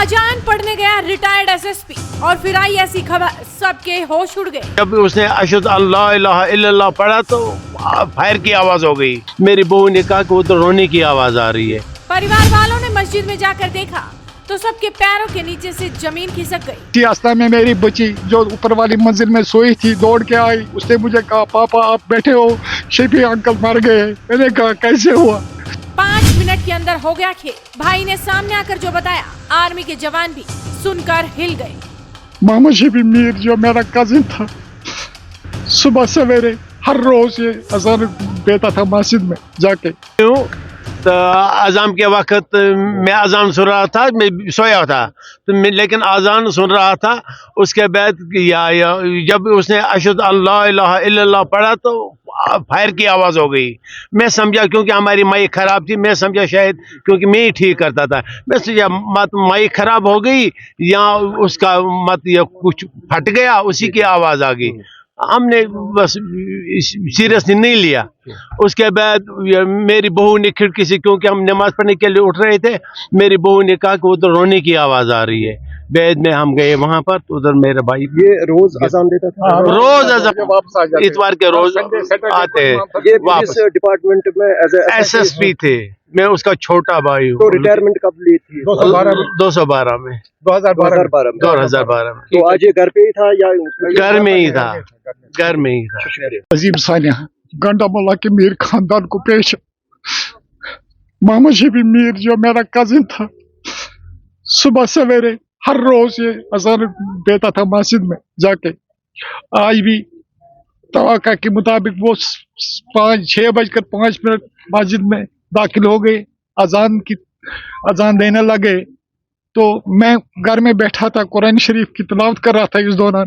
अजान पढ़ने गया रिटायर्ड एसएसपी और फिर आई ऐसी खबर, सबके होश उड़ गए। जब उसने अशहदु अल्ला इलाहा इल्लल्लाह पढ़ा तो फायर की आवाज हो गई। मेरी बहू ने कहा कि वो तो रोने की आवाज आ रही है। परिवार वालों ने मस्जिद में जाकर देखा तो सबके पैरों के नीचे से जमीन खिसक गई। रास्ता में मेरी बच्ची जो ऊपर वाली मंजिल में सोई थी दौड़ के आई। उसने मुझे कहा पापा आप बैठे हो, शफी अंकल मर गए। मैंने कहा कैसे हुआ? 5 मिनट के अंदर हो गया खेल। भाई ने सामने आकर जो बताया, आर्मी के जवान भी सुनकर हिल गए। मोहम्मद शफी मीर जो मेरा कजिन था, सुबह सवेरे हर रोज ये अजान देता था मस्जिद में जाके। तो अजान के वक्त मैं अजान सुन रहा था, मैं सोया था तो लेकिन अजान सुन रहा था। उसके बाद जब उसने अशहदु अल्ला इलाहा इल्लल्लाह पढ़ा तो फायर की आवाज़ हो गई। मैं समझा क्योंकि हमारी माइक ख़राब थी, मैं समझा शायद क्योंकि मैं ही ठीक करता था, मैं समझा मत माइक ख़राब हो गई या उसका मत या कुछ फट गया, उसी की आवाज़ आ गई। हमने बस सीरियसली नहीं लिया। उसके बाद मेरी बहू ने खिड़की से, क्योंकि हम नमाज पढ़ने के लिए उठ रहे थे, मेरी बहू ने कहा कि वो तो रोने की आवाज़ आ रही है। बाद में हम गए वहाँ पर तो उधर मेरा भाई ये रोज अजान देता था। रोज अजान इतवार के रोज आते हैं। ये पुलिस डिपार्टमेंट में एसएसपी थे, मैं उसका छोटा भाई हूँ। तो रिटायरमेंट कब ली थी? 212 में 2012 में। तो आज ये घर पे ही था या घर में ही था? घर में ही था। अजीम सानिया गंडा मुल्ला के मीर खानदान को पेश। मोहम्मद शफी मीर जो मेरा कजिन था, सुबह सवेरे हर रोज ये अजान देता था मस्जिद में जाके। आज भी तवक्का के मुताबिक वो 6:05 मस्जिद में दाखिल हो गए, अजान देने लगे। तो मैं घर में बैठा था, कुरान शरीफ की तिलावत कर रहा था इस दौरान।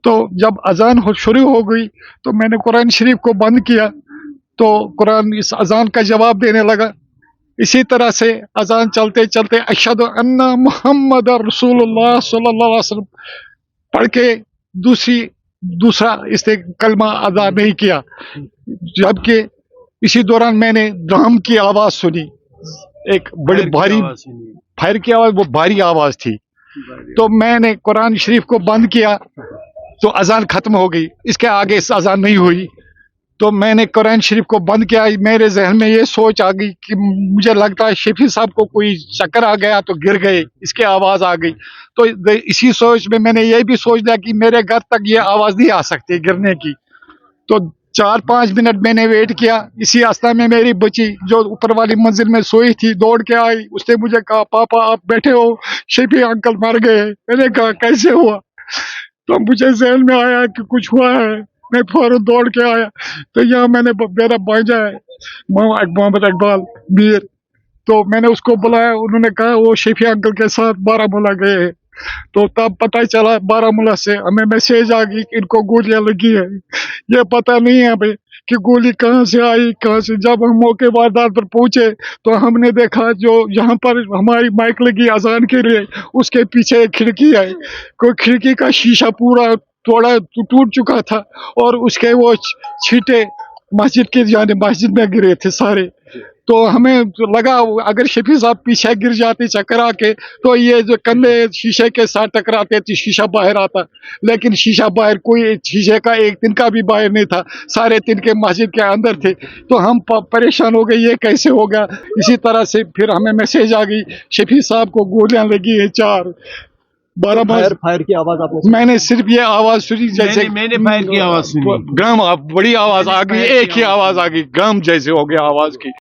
तो जब अजान शुरू हो गई तो मैंने कुरान शरीफ को बंद किया तो कुरान इस अजान का जवाब देने लगा। इसी तरह से अजान चलते चलते अशहदु अन्ना मुहम्मद रसूलुल्लाह सल्लल्लाहु अलैहि वसल्लम पढ़ के दूसरा इसने कलमा अदा नहीं किया। जबकि इसी दौरान मैंने ड्रम की आवाज सुनी, एक बड़ी भारी फायर की आवाज, वो भारी आवाज थी। तो मैंने कुरान शरीफ को बंद किया तो अजान खत्म हो गई। इसके आगे अजान नहीं हुई तो मैंने कुरान शरीफ को बंद किया। मेरे जहन में ये सोच आ गई कि मुझे लगता है शफी साहब को कोई चक्कर आ गया तो गिर गए, इसकी आवाज़ आ गई। तो इसी सोच में मैंने ये भी सोच लिया कि मेरे घर तक ये आवाज़ नहीं आ सकती गिरने की। तो 4-5 मिनट मैंने वेट किया। इसी रास्ता में मेरी बच्ची जो ऊपर वाली मंजिल में सोई थी दौड़ के आई। उसने मुझे कहा पापा आप बैठे हो, शफी अंकल मर गए। मैंने कहा कैसे हुआ? तो मुझे जहन में आया कि कुछ हुआ है। मैं फौरन दौड़ के आया तो यहाँ मैंने मेरा भांजा है मोहम्मद इकबाल मीर, तो मैंने उसको बुलाया। उन्होंने कहा वो शफी अंकल के साथ बारामूला गए हैं। तो तब पता चला बारामूला से हमें मैसेज आ गई कि इनको गोलियां लगी है। ये पता नहीं है भाई कि गोली कहाँ से आई कहाँ से। जब हम मौके वारदात पर पहुंचे तो हमने देखा जो यहाँ पर हमारी माइक लगी अजान के लिए, उसके पीछे एक खिड़की है, कोई खिड़की का शीशा पूरा थोड़ा टूट चुका था और उसके वो छींटे मस्जिद में गिरे थे सारे। तो हमें लगा अगर शफी साहब पीछे गिर जाते चक्कर आके तो ये जो कंधे शीशे के साथ टकराते तो शीशा बाहर आता, लेकिन शीशा बाहर कोई शीशे का एक दिन का भी बाहर नहीं था, सारे दिन के मस्जिद के अंदर थे। तो हम परेशान हो गए ये कैसे हो गया। इसी तरह से फिर हमें मैसेज आ गई शफी साहब को गोलियां लगी है 4। फायर की आवाज आपने? मैंने सिर्फ ये आवाज सुनी जैसे मैंने फायर की आवाज सुनी। गम बड़ी आवाज आ गई, एक ही आवाज आ गई, गम जैसे हो गया आवाज की।